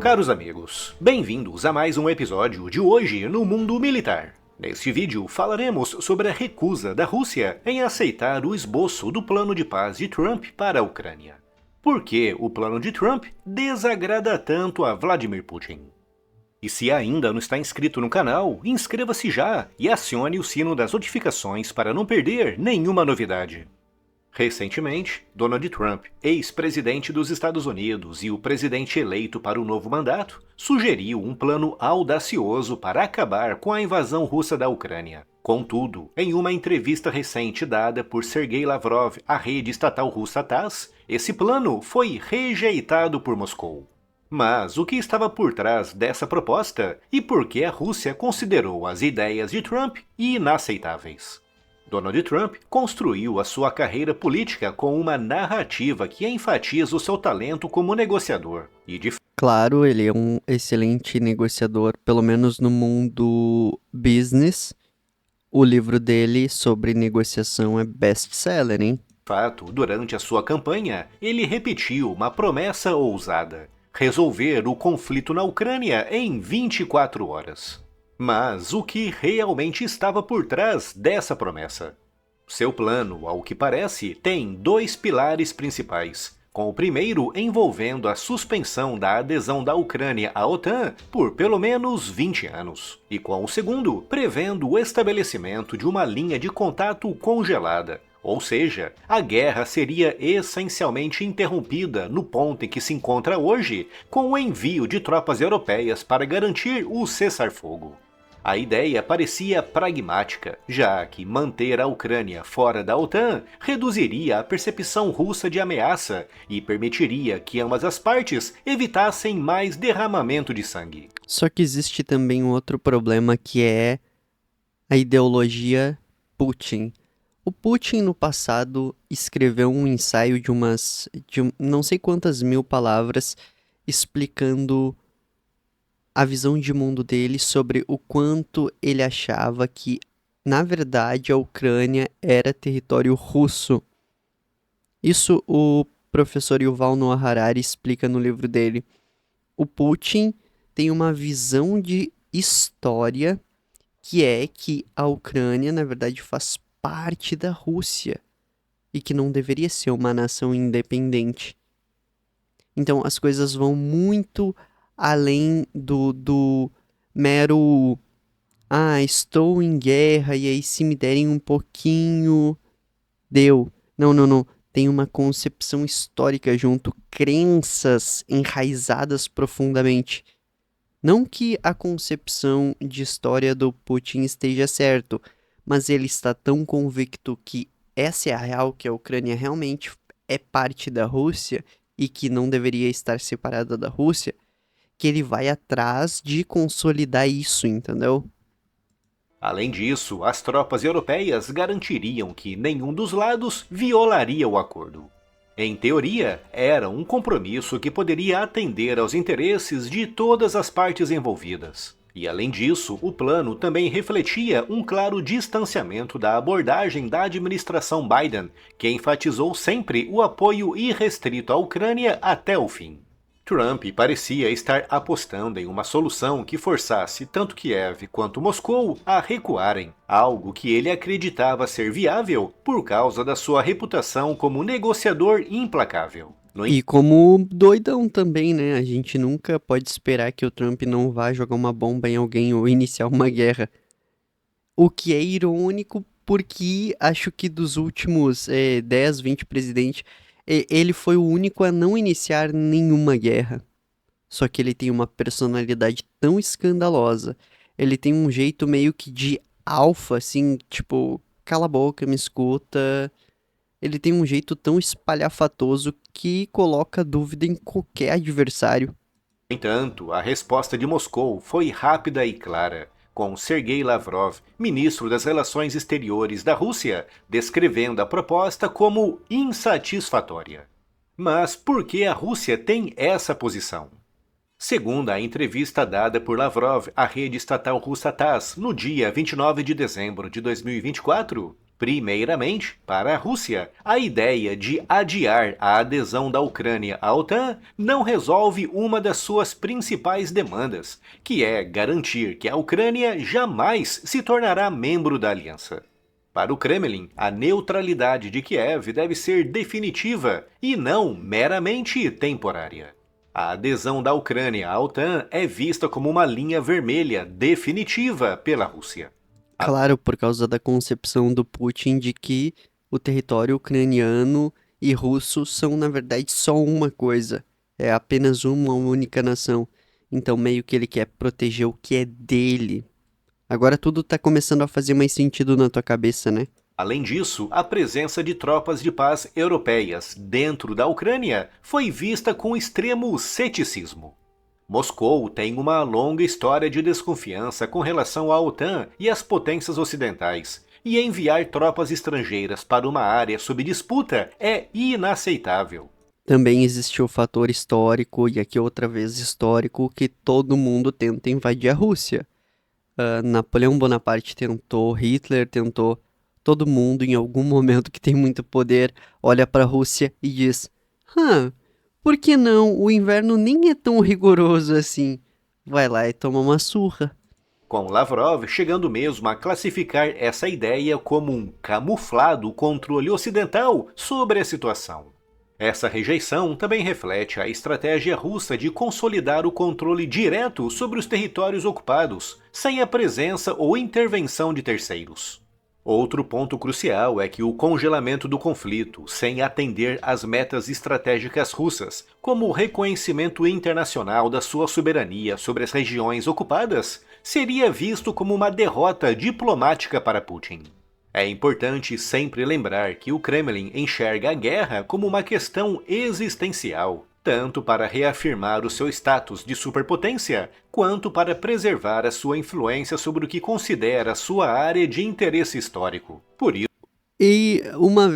Caros amigos, bem-vindos a mais um episódio de Hoje no Mundo Militar. Neste vídeo falaremos sobre a recusa da Rússia em aceitar o esboço do plano de paz de Trump para a Ucrânia. Por que o plano de Trump desagrada tanto a Vladimir Putin? E se ainda não está inscrito no canal, inscreva-se já e acione o sino das notificações para não perder nenhuma novidade. Recentemente, Donald Trump, ex-presidente dos Estados Unidos e o presidente eleito para o novo mandato, sugeriu um plano audacioso para acabar com a invasão russa da Ucrânia. Contudo, em uma entrevista recente dada por Sergei Lavrov à rede estatal russa TASS, esse plano foi rejeitado por Moscou. Mas o que estava por trás dessa proposta e por que a Rússia considerou as ideias de Trump inaceitáveis? Donald Trump construiu a sua carreira política com uma narrativa que enfatiza o seu talento como negociador e Claro, ele é um excelente negociador, pelo menos no mundo business. O livro dele sobre negociação é best-seller, hein? fato, durante a sua campanha, ele repetiu uma promessa ousada: resolver o conflito na Ucrânia em 24 horas. Mas o que realmente estava por trás dessa promessa? Seu plano, ao que parece, tem dois pilares principais, com o primeiro envolvendo a suspensão da adesão da Ucrânia à OTAN por pelo menos 20 anos, e com o segundo prevendo o estabelecimento de uma linha de contato congelada. Ou seja, a guerra seria essencialmente interrompida no ponto em que se encontra hoje, com o envio de tropas europeias para garantir o cessar-fogo. A ideia parecia pragmática, já que manter a Ucrânia fora da OTAN reduziria a percepção russa de ameaça e permitiria que ambas as partes evitassem mais derramamento de sangue. Só que existe também um outro problema que é a ideologia Putin. O Putin, no passado, escreveu um ensaio de não sei quantas mil palavras explicando a visão de mundo dele sobre o quanto ele achava que, na verdade, a Ucrânia era território russo. Isso o professor Yuval Noah Harari explica no livro dele. O Putin tem uma visão de história que é que a Ucrânia, na verdade, faz parte da Rússia e que não deveria ser uma nação independente. Então, as coisas vão muito além do mero estou em guerra e aí se me derem um pouquinho, deu. Não. Tem uma concepção histórica junto, crenças enraizadas profundamente. Não que a concepção de história do Putin esteja certo, mas ele está tão convicto que essa é a real, que a Ucrânia realmente é parte da Rússia e que não deveria estar separada da Rússia, que ele vai atrás de consolidar isso, entendeu? Além disso, as tropas europeias garantiriam que nenhum dos lados violaria o acordo. Em teoria, era um compromisso que poderia atender aos interesses de todas as partes envolvidas. E além disso, o plano também refletia um claro distanciamento da abordagem da administração Biden, que enfatizou sempre o apoio irrestrito à Ucrânia até o fim. Trump parecia estar apostando em uma solução que forçasse tanto Kiev quanto Moscou a recuarem, algo que ele acreditava ser viável por causa da sua reputação como negociador implacável. E como doidão também, né? A gente nunca pode esperar que o Trump não vá jogar uma bomba em alguém ou iniciar uma guerra. O que é irônico porque acho que dos últimos 10, 20 presidentes, ele foi o único a não iniciar nenhuma guerra. Só que ele tem uma personalidade tão escandalosa. Ele tem um jeito meio que de alfa, assim, tipo, cala a boca, me escuta. Ele tem um jeito tão espalhafatoso que coloca dúvida em qualquer adversário. No entanto, a resposta de Moscou foi rápida e clara, com Sergei Lavrov, ministro das Relações Exteriores da Rússia, descrevendo a proposta como insatisfatória. Mas por que a Rússia tem essa posição? Segundo a entrevista dada por Lavrov à rede estatal russa TASS no dia 29 de dezembro de 2024, Primeiramente, para a Rússia, a ideia de adiar a adesão da Ucrânia à OTAN não resolve uma das suas principais demandas, que é garantir que a Ucrânia jamais se tornará membro da aliança. Para o Kremlin, a neutralidade de Kiev deve ser definitiva e não meramente temporária. A adesão da Ucrânia à OTAN é vista como uma linha vermelha definitiva pela Rússia. Claro, por causa da concepção do Putin de que o território ucraniano e russo são, na verdade, só uma coisa. É apenas uma única nação. Então, meio que ele quer proteger o que é dele. Agora tudo tá começando a fazer mais sentido na tua cabeça, né? Além disso, a presença de tropas de paz europeias dentro da Ucrânia foi vista com extremo ceticismo. Moscou tem uma longa história de desconfiança com relação à OTAN e às potências ocidentais, e enviar tropas estrangeiras para uma área sob disputa é inaceitável. Também existe o fator histórico, e aqui outra vez histórico, que todo mundo tenta invadir a Rússia. Napoleão Bonaparte tentou, Hitler tentou, todo mundo em algum momento que tem muito poder olha para a Rússia e diz: por que não? O inverno nem é tão rigoroso assim. Vai lá e toma uma surra. Com Lavrov chegando mesmo a classificar essa ideia como um camuflado controle ocidental sobre a situação. Essa rejeição também reflete a estratégia russa de consolidar o controle direto sobre os territórios ocupados, sem a presença ou intervenção de terceiros. Outro ponto crucial é que o congelamento do conflito, sem atender às metas estratégicas russas, como o reconhecimento internacional da sua soberania sobre as regiões ocupadas, seria visto como uma derrota diplomática para Putin. É importante sempre lembrar que o Kremlin enxerga a guerra como uma questão existencial, tanto para reafirmar o seu status de superpotência, quanto para preservar a sua influência sobre o que considera sua área de interesse histórico. Por isso, E uma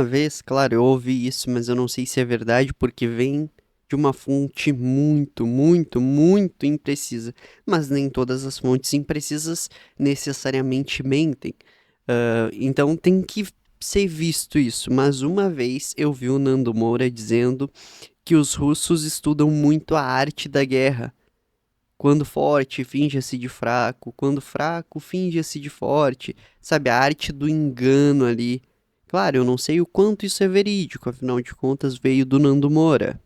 vez, claro, eu ouvi isso, mas eu não sei se é verdade, porque vem de uma fonte muito, muito, muito imprecisa. Mas nem todas as fontes imprecisas necessariamente mentem. Então tem que ser visto isso. Mas uma vez eu vi o Nando Moura dizendo que os russos estudam muito a arte da guerra. Quando forte, finja-se de fraco. Quando fraco, finja-se de forte. Sabe, a arte do engano ali. Claro, eu não sei o quanto isso é verídico, afinal de contas veio do Nando Moura.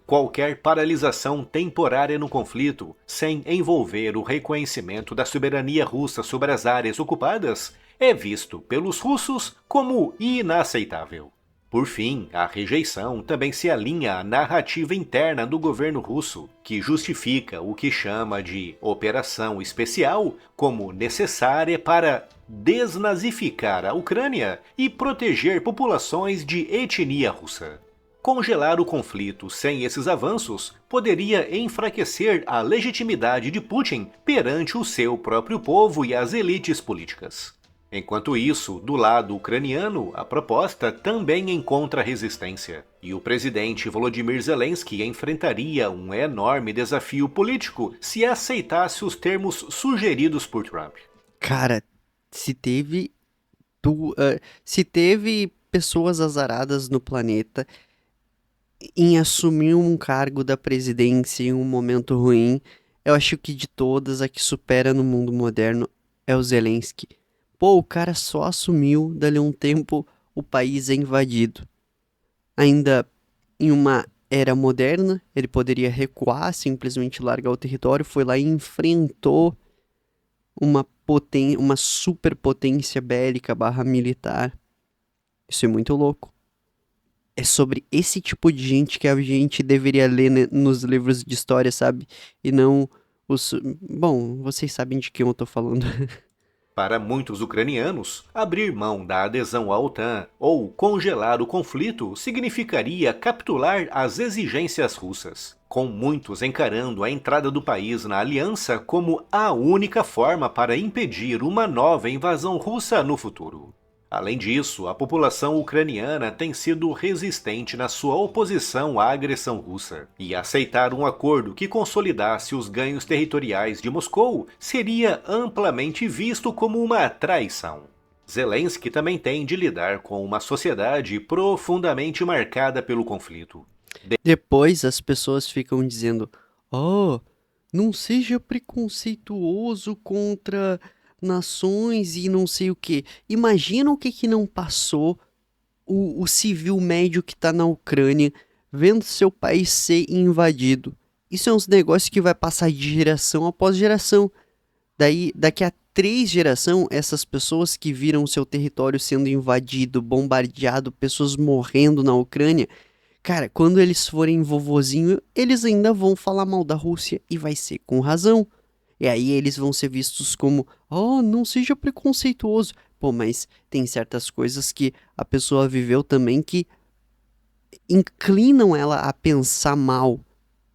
qualquer paralisação temporária no conflito, sem envolver o reconhecimento da soberania russa sobre as áreas ocupadas, é visto pelos russos como inaceitável. Por fim, a rejeição também se alinha à narrativa interna do governo russo, que justifica o que chama de operação especial como necessária para desnazificar a Ucrânia e proteger populações de etnia russa. Congelar o conflito sem esses avanços poderia enfraquecer a legitimidade de Putin perante o seu próprio povo e as elites políticas. Enquanto isso, do lado ucraniano, a proposta também encontra resistência, e o presidente Volodymyr Zelensky enfrentaria um enorme desafio político se aceitasse os termos sugeridos por Trump. Cara, se teve, se teve pessoas azaradas no planeta em assumir um cargo da presidência em um momento ruim, eu acho que de todas a que supera no mundo moderno é o Zelensky. Pô, o cara só assumiu, dali a um tempo o país é invadido. Ainda em uma era moderna, ele poderia recuar, simplesmente largar o território, foi lá e enfrentou uma superpotência bélica / militar. Isso é muito louco. É sobre esse tipo de gente que a gente deveria ler nos livros de história, sabe? E não os... Bom, vocês sabem de quem eu tô falando. Para muitos ucranianos, abrir mão da adesão à OTAN ou congelar o conflito significaria capitular às exigências russas, com muitos encarando a entrada do país na aliança como a única forma para impedir uma nova invasão russa no futuro. Além disso, a população ucraniana tem sido resistente na sua oposição à agressão russa, e aceitar um acordo que consolidasse os ganhos territoriais de Moscou seria amplamente visto como uma traição. Zelensky também tem de lidar com uma sociedade profundamente marcada pelo conflito. Depois as pessoas ficam dizendo: "Oh, não seja preconceituoso contra nações e não sei o quê". Imagina o que não passou o civil médio que tá na Ucrânia vendo seu país ser invadido. Isso é uns negócios que vai passar de geração após geração. Daí, daqui a 3 gerações, essas pessoas que viram seu território sendo invadido, bombardeado, pessoas morrendo na Ucrânia, cara, quando eles forem vovozinho, eles ainda vão falar mal da Rússia e vai ser com razão. E aí eles vão ser vistos como, oh, não seja preconceituoso. Pô, mas tem certas coisas que a pessoa viveu também que inclinam ela a pensar mal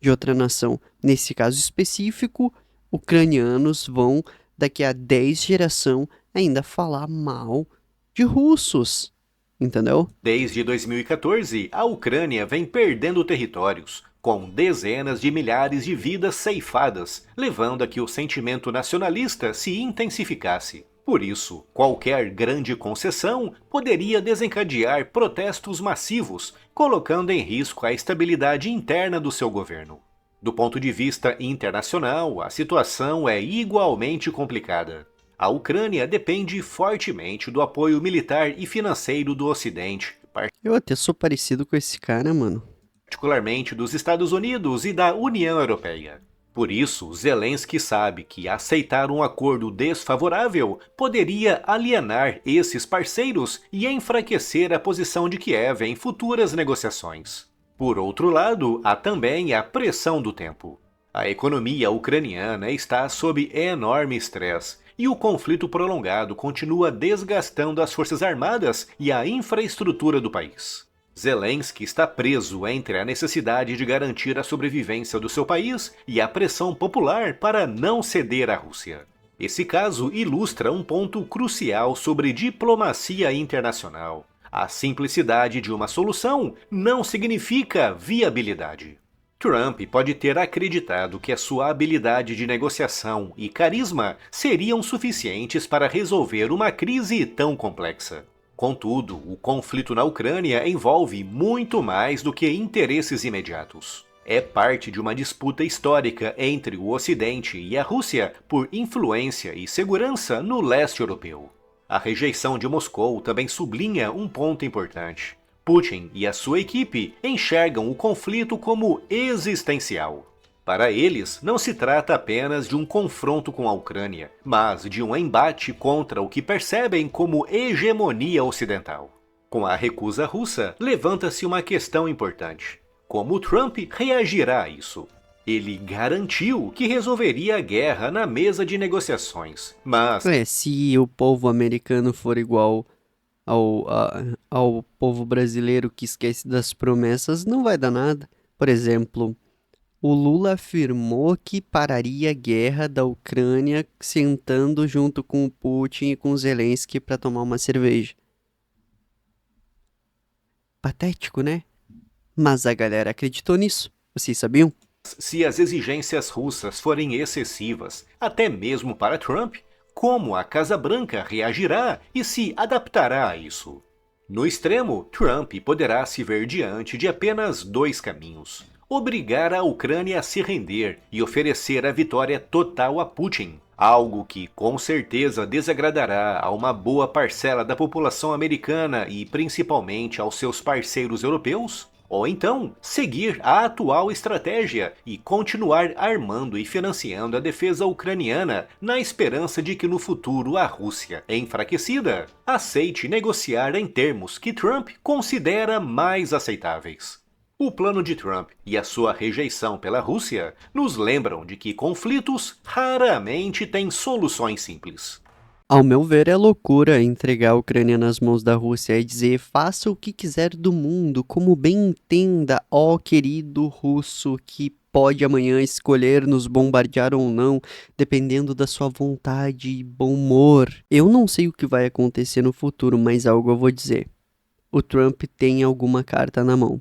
de outra nação. Nesse caso específico, ucranianos vão, daqui a 10 gerações, ainda falar mal de russos. Entendeu? Desde 2014, a Ucrânia vem perdendo territórios, com dezenas de milhares de vidas ceifadas, levando a que o sentimento nacionalista se intensificasse. Por isso, qualquer grande concessão poderia desencadear protestos massivos, colocando em risco a estabilidade interna do seu governo. Do ponto de vista internacional, a situação é igualmente complicada. A Ucrânia depende fortemente do apoio militar e financeiro do Ocidente, Eu até sou parecido com esse cara, mano. particularmente dos Estados Unidos e da União Europeia. Por isso, Zelensky sabe que aceitar um acordo desfavorável poderia alienar esses parceiros e enfraquecer a posição de Kiev em futuras negociações. Por outro lado, há também a pressão do tempo. A economia ucraniana está sob enorme estresse e o conflito prolongado continua desgastando as forças armadas e a infraestrutura do país. Zelensky está preso entre a necessidade de garantir a sobrevivência do seu país e a pressão popular para não ceder à Rússia. Esse caso ilustra um ponto crucial sobre diplomacia internacional. A simplicidade de uma solução não significa viabilidade. Trump pode ter acreditado que a sua habilidade de negociação e carisma seriam suficientes para resolver uma crise tão complexa. Contudo, o conflito na Ucrânia envolve muito mais do que interesses imediatos. É parte de uma disputa histórica entre o Ocidente e a Rússia por influência e segurança no leste europeu. A rejeição de Moscou também sublinha um ponto importante. Putin e a sua equipe enxergam o conflito como existencial. Para eles, não se trata apenas de um confronto com a Ucrânia, mas de um embate contra o que percebem como hegemonia ocidental. Com a recusa russa, levanta-se uma questão importante. Como Trump reagirá a isso? Ele garantiu que resolveria a guerra na mesa de negociações, mas Se o povo americano for igual ao povo brasileiro que esquece das promessas, não vai dar nada. Por exemplo, o Lula afirmou que pararia a guerra da Ucrânia sentando junto com o Putin e com o Zelensky para tomar uma cerveja. Patético, né? Mas a galera acreditou nisso. Vocês sabiam? se as exigências russas forem excessivas, até mesmo para Trump, como a Casa Branca reagirá e se adaptará a isso? No extremo, Trump poderá se ver diante de apenas dois caminhos: obrigar a Ucrânia a se render e oferecer a vitória total a Putin, algo que com certeza desagradará a uma boa parcela da população americana e principalmente aos seus parceiros europeus. Ou então, seguir a atual estratégia e continuar armando e financiando a defesa ucraniana na esperança de que no futuro a Rússia, enfraquecida, aceite negociar em termos que Trump considera mais aceitáveis. O plano de Trump e a sua rejeição pela Rússia nos lembram de que conflitos raramente têm soluções simples. Ao meu ver, é loucura entregar a Ucrânia nas mãos da Rússia e dizer faça o que quiser do mundo, como bem entenda, ó querido russo que pode amanhã escolher nos bombardear ou não, dependendo da sua vontade e bom humor. Eu não sei o que vai acontecer no futuro, mas algo eu vou dizer. O Trump tem alguma carta na mão.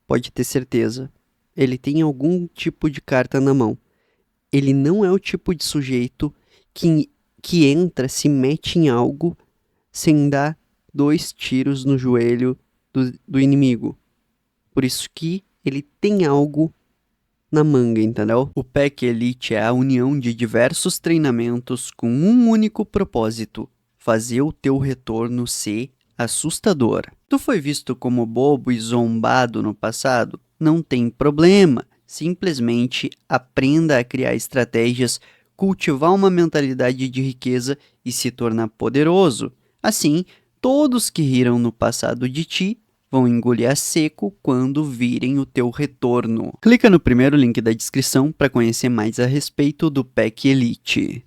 Pode ter certeza. Ele tem algum tipo de carta na mão. Ele não é o tipo de sujeito que entra, se mete em algo sem dar 2 tiros no joelho do inimigo. Por isso que ele tem algo na manga, entendeu? O PEC Elite é a união de diversos treinamentos com um único propósito: fazer o teu retorno ser assustador. Tu foi visto como bobo e zombado no passado? Não tem problema. Simplesmente aprenda a criar estratégias, cultivar uma mentalidade de riqueza e se tornar poderoso. Assim, todos que riram no passado de ti vão engolir a seco quando virem o teu retorno. Clica no primeiro link da descrição para conhecer mais a respeito do PEC Elite.